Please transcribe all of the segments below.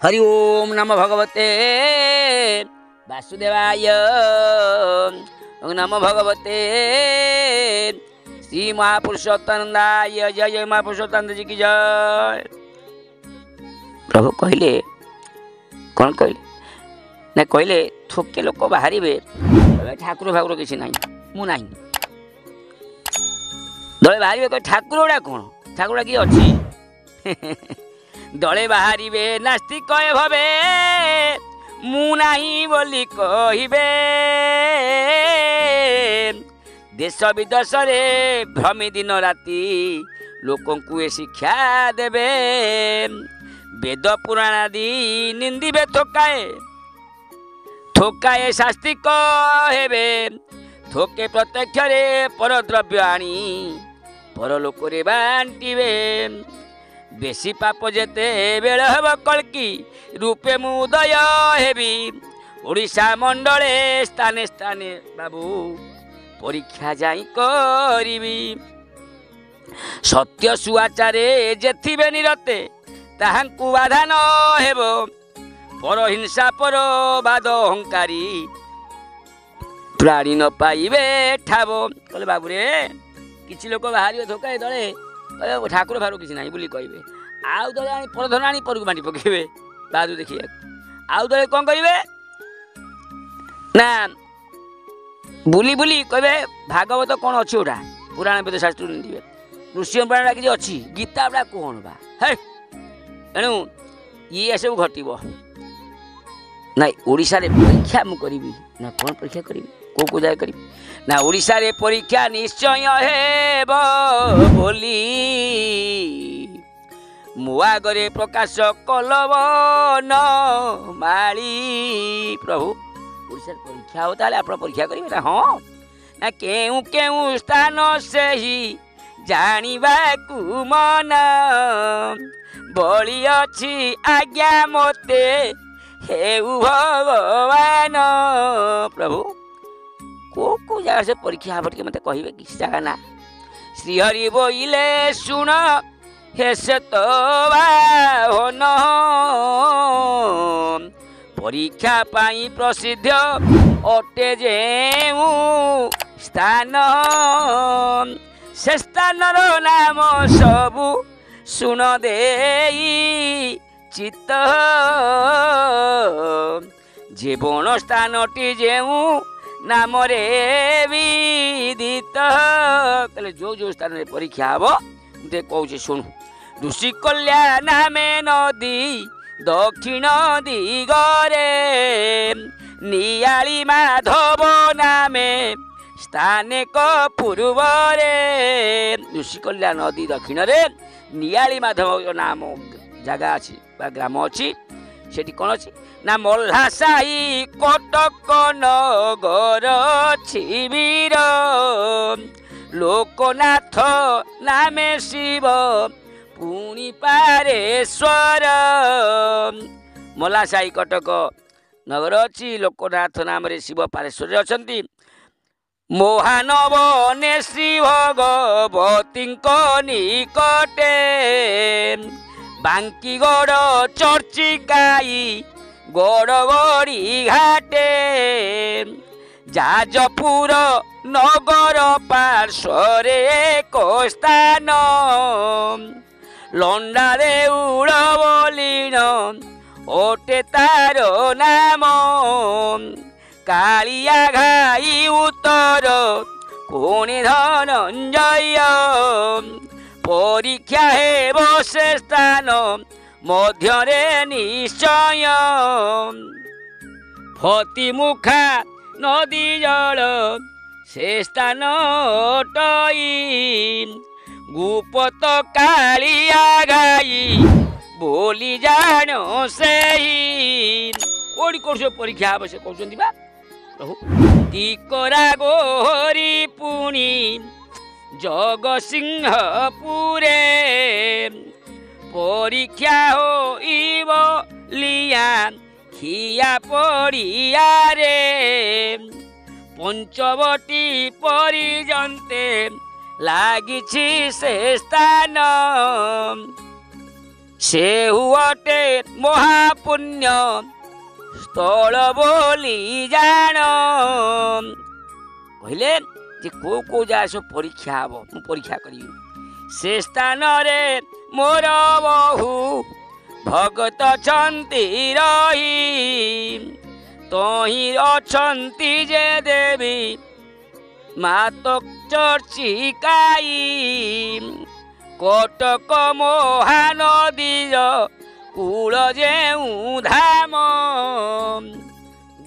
हरि ओम नमो भगवते वासुदेवाय। ओम नमो भगवते श्री महापुरुषोत्तमदाय। जय जय महापुरुषोत्तम जी की जय। प्रभु कहले कौन कहले ना कहले थोके लोक बाहर ठाकुर फाकुर किसी ना मु ना दले बाहर कह ठाकुर गुड़ा कौन ठाकुर किए अच्छी दले बाहर नास्तिक भवे मु नहीं बोली कहे देश विदेश रे भ्रमी दिन राति लोकों को शिक्षा देवे वेद पुराण आदि निंदिबे थोकाए शास्त्री हेबे थोके प्रत्यक्ष रे परद्रव्य आनी परलोक रे बांटिबे बेसी पाप जेते बेल हेब कल्की रूपे मुदय हेबी ओडिशा मंडले स्थाने स्थाने बाबू परीक्षा जाई करिबी सत्य सुआचारे जेथिबे निरते ताहांकु बाधा न हेब पर हिंसा पर बाद अहंकारी प्राणी न पाइबे ठाब कहले बाबू रे किछि लोक बाहर धोकाए दले ठाकुर फाकुर किसी ना बोली कहे आउ दले आनी परधन आनी परକୁ बांटी पकेबे बाजू देखिए आउ दले कौन करिवे ना बुली बुली कहे भागवत कौन अच्छी ओटा पुराण वेद शास्त्र निंदिबे ऋषि पुराण किसी अच्छी गीता बड़ा कौन बा है एणु ये सब घटब ना ओडिशा रे परीक्षा मु करी ना कौन परीक्षा करी को जाए करी ना ओडिशा रे परीक्षा निश्चय हेब बोली मुआ गरे प्रकाश कलव न माली प्रभु ओडिशा परीक्षा होता है आप परीक्षा करेंगे ना हाँ ना केउ केउ स्थान से ही जानिबा कु मन बड़ी अच्छी आज्ञा मोते हेउ भगवान प्रभु को जगह से परीक्षा हम टे मत कहे किसी जगह ना श्रीहरि बोइले शुण हे से तो बाहन परीक्षा पाई प्रसिद्ध अटे जेउ स्थान से स्थान नाम सबू सुन देई चित्त जीवन स्थानटी जेउ नाम रे विदित कहले जो जो स्थान रे परीक्षा हम मुझे कहूँ शुणु ऋषि कल्याण नामे नदी दक्षिण दिगरे नियाली माधव नामे स्थाने को पूर्वरे ऋषि कल्याण नदी दक्षिण रे नियाली माधव नाम जगह अच्छी ग्राम अच्छी सेठी कौन अच्छी ना मल्हा साही कटक नगर छिवीर लोकनाथ नामे शिव पुणी पारेश्वर मल्हा साही कटक नगर अच्छी लोकनाथ नाम रे शिव पारेश्वर अछंती महानवने श्री भगवती निकटे बांकीगढ़ चर्चिकाई गड़गड़ी घाटे जाजपुर नगर पार्श्वरे एक स्थान लंडारे उड़बलीन ओटे तार नाम कालिया घाई उत्तर कोणी धनंजय परीक्षा हेब से स्थान मध्यरे निश्चय फतिमुखा नदी जल से स्थान टई गुपत कालिया घाई बोली जान से कोड़ी कोर्स परीक्षा हम से कहते बा प्रभु टिकरा गोहरी पुणी जगसिंहपुरे परीक्षा होइब लिया खिया पड़िया रे पंचवटी परिजन्ते लागिछि से स्थान से हुअटे महापुण्य स्थल बोली जान कहले जे को को जा सब परीक्षा हम मु परीक्षा करी से स्थान रे मोर बहु भगत छंती रही तही अछंती जे देवी मातक चर्चिकाई कटक महानदीर कूल जेऊ धाम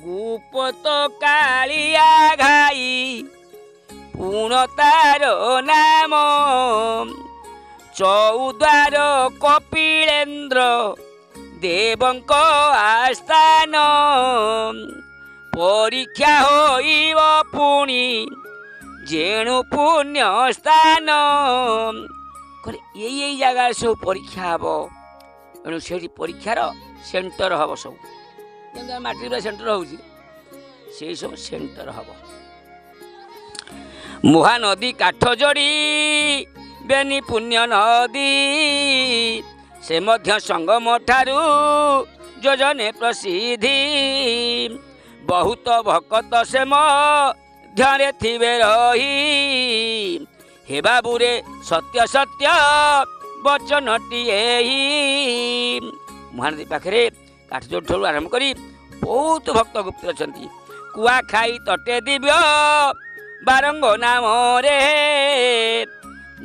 गुपत कालिया घाई पुण तार नाम चौद्वार कपिलेन्द्र देवंक आस्थान परीक्षा होइब पुणी जेणु पुण्य स्थान यही जगह सब परीक्षा हम तेणु से परीक्षार सेंटर हम सब जमी माट्रिक सेंटर हो सब सेंटर हम महानदी काठ जोड़ी बेनी पुण्य नदी से मध्य संगम ठारू योजने प्रसिद्धि बहुत भक्त से मध्य थिबे रही हे बाबूरे सत्य सत्य वचनटी महानदी पाखे काठजोड़ ठारू आरंभ करी बहुत भक्त गुप्त अच्छा कुआखाई तटे दिव्य बारंग नाम रे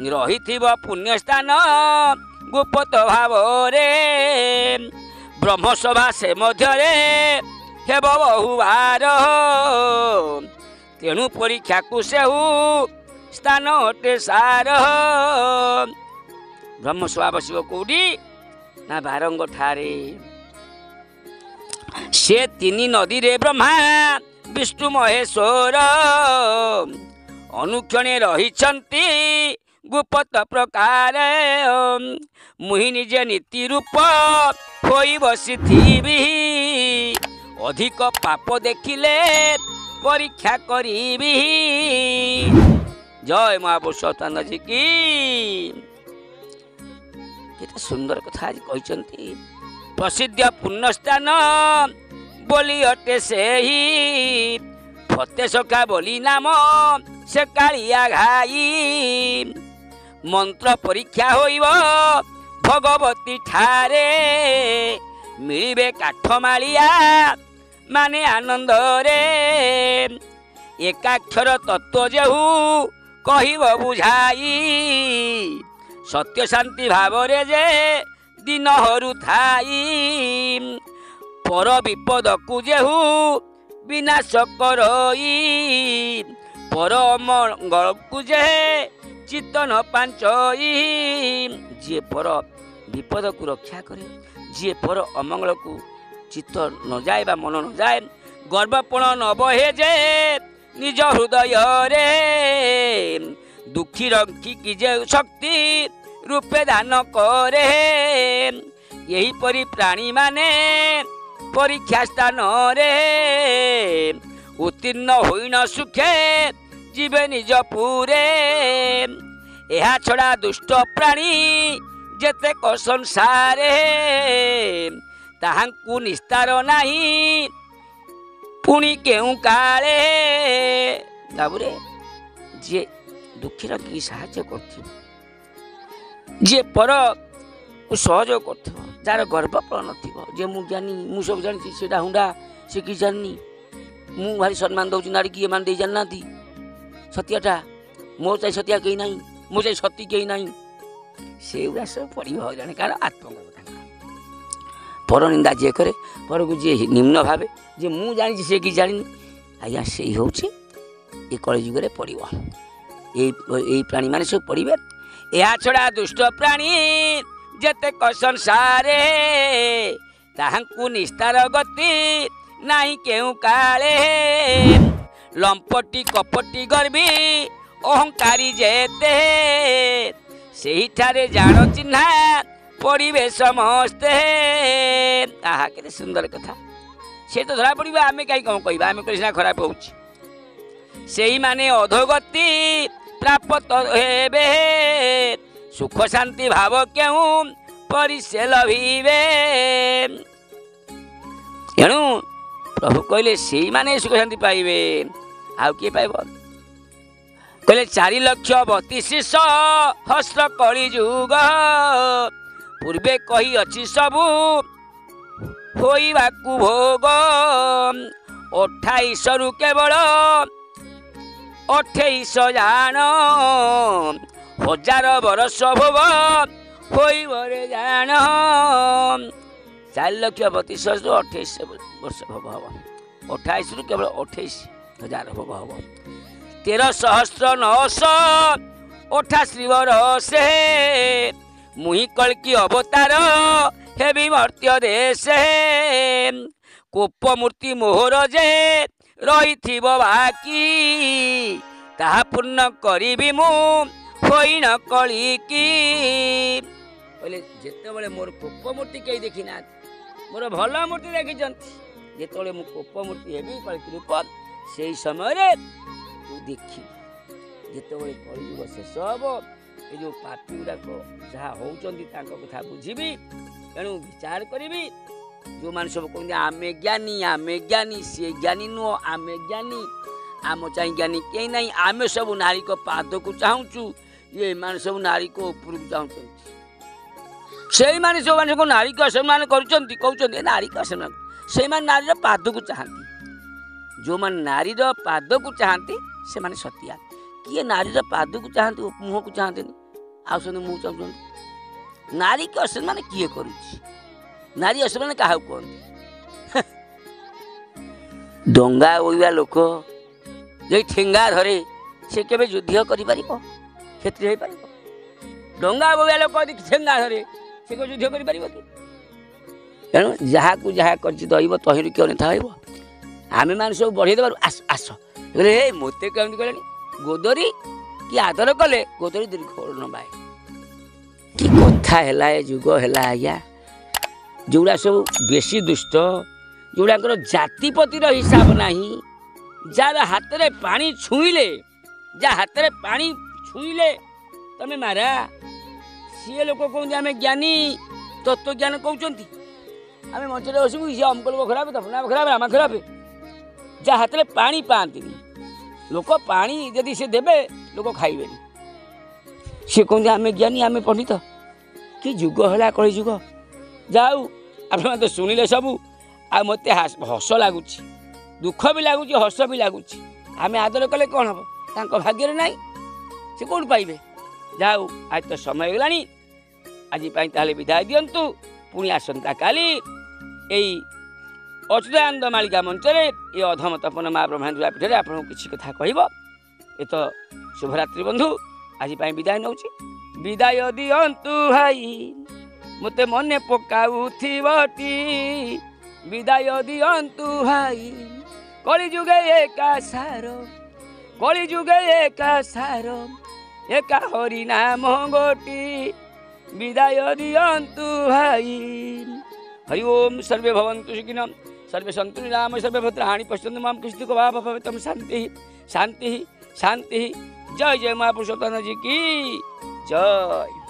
रही पुण्य स्थान गुप्त भाव रे ब्रह्मसभा से मध्य हेब बहुबार तेणु परीक्षा को सेहू स्थान अटे सार ब्रह्मसभा बसिब कौटी ना बारंग ठारे से तीन नदी रे ब्रह्मा विष्णु महेश्वर अनुक्षणे रहिछन्ति गुप्त प्रकार मुहि निजे नीति रूप होई बसिथिबि अधिक पाप देखिले परीक्षा करीबि जय महापुरुषोत्तम जी की केते सुंदर कथा आज कहते प्रसिद्ध पुण्यस्थान बोली अटे से ही फते सखा बोली नाम से कालिया घाई मंत्र परीक्षा होइब भगवती ठारे मिलिबे काठमालिया माने आनंद रे एकाक्षर तत्व जेहू कहिब बुझाई सत्य शांति भाव रे जे दिन हरू थाई पर विपद को जेहू विनाश करई पर मंगल को जे चितन पांचई जे पर विपद को रक्षा करे जे पर अमंगल को चित्त न जाए बा मन न जाए गर्वपण न बहे जे निज हृदय रे दुखी रखी कि जे शक्ति रूपे दान करे यही परी प्राणी माने परीक्षा स्थान रे उत्तीर्ण होई न सुखे जीवे निज पुरे एहा छड़ा दुष्ट प्राणी जेते को संसारे ताहांकु निस्तार नाही पुणी केउ काले बाबूरे जे दुखी रखी साहाय्य करथिबो जे पर सहयोग कर जार गर्वपण नथिबो जे मु जानी मु सब जानी सेटा हुंडा से कि जानी मु भारी सम्मान दउची नारी की मान दे जानना थी सत्याटा मो चाहे सत्या कहीं नहीं मो चाहे सत्य कहीं नहीं से उड़ा सब पड़ी हो जाने कारण आत्मगत पर निंदा जे करे पर को जे निम्न भावे जे मु जानी से कि जानी आज्ञा से होउची ए कलयुग रे पड़िबो ए प्राणी माने सब पड़िबे या छड़ा दुष्ट प्राणी जेते क संसारे ताहांकु निस्तार गति नाही केउ काले लंपटी कपटी गर्वी अहंकारी जेते सेही ठारे जान चिन्हा पड़िबे समस्ते आहा केते सुंदर कथा से तो धरा पड़िबा आमे काई कम कहबा आमे कृष्णा खराब होउची सेही माने अधोगति प्राप्त हेबे सुख शांति भाव केउ परि से लभिबे एणु प्रभु कहले से माने सुख शांति पाइबे आउ किए पाइब कहले 4,32,000 कली जुग पूर्वे कही अछि सबु होइबाकु भोग 28 रु केवल 28 जान 1000 बरस भोग होइबरे जान 4,32,000 28 वर्ष भोग हम 28 रु केवल 28,000 भोग हम 13,988 बरसे मुहि कल्कि अवतार हेबी मर्त्य देशे कोप मूर्ति मोहर जे रही बाकी ताहा पूर्ण करी मु होई न कली की बोले जेतेबेले मोर कोप मूर्ति कई देखी ना मोर भल मूर्ति देखी जेतेबेले मु कोप मूर्ति हेबी कल्कि रूप से समय तू देखी जेतेबेले कलियुग शेष हम ये जो पापी गुड़ाक जहाँ होती कथा बुझी तेणु विचार करी जो मान सब कहते आमे ज्ञानी सी ज्ञानी नुह आमे ज्ञानी आम चाहे ज्ञानी कहीं ना आम सब नारी को पाद को चाहूँ ये मान सब नारी को ऊपर को चाहते से मैंने सब मान नारी को असम्मान कहते नारी को असम्मान से नारी पाद को चाहती जो मान नारी पाद को चाहती से माने सतिया किए नारी पाद को चाहते मुह को चाहते आस मुँह चाहते नारी के असम्मान किए कर नारी असम्मान क्या कहते डंगा बोईवा लोक जो ठेंगा धरे से केवे युद्ध कर क्षेत्रीय हो पार डंगा बोईवा लोक ठेंगा धरे से युद्ध कर तेणु जहाँ को जहाँ कर दैव तहिर किए अन्यथा हो आम मैंने सब बढ़े देवर आस आस हे मत कमी कले गोदरी कि आदर कले गोदरी दीर्घ न बाए कि कथा है जुग है आज्ञा जोड़ा सब बेसी दुष्ट जोड़ा जातिपतिर हिसाब नहीं जार हाथ में पानी छुईले जा हाथ में पानी छुईले तमें मारा सी लोक कहते आम ज्ञानी तत्व ज्ञान कहते आम मंच बसबू सी अमक लोक खराब तफना खराब आम खराब जा हाथ में पानी पाती लोक पानी जदि से देवे लोक खाइबे सी कहते आम ज्ञानी आम पंडित कि जुग है कली जुग जाऊ आप तो शुणिले सबू आ मत हस लगुच दुख भी लगुच हस भी लगुच आम आदर कले कौन हम तांको भाग्य ना से कौन पाइबे जाऊ आज तो समय गला आज विदाय दिंतु पुणी आसंता काली यही अच्युतानंद मालिका मंचरे ये अधम तपन माँ ब्रह्मांड पीठ में आपको किसी कथा कह ये तो शुभरात्रि बंधु आज विदाय नौ विदाय दिंतु भाई मत मने पकाउथी विदाय दिंतु भाई कली जुगे एका सार एका हरि नाम गोटी विदाय दिंतु भाई हरि ओम सर्वे भवन्तु सुखिनः सर्वे सन्तु निरामयाः सर्वे भद्राणि पश्यन्तु मां कश्चित् वा भवेत् शांति शांति शांति जय जय महापुरुषोत्तम जी की जय।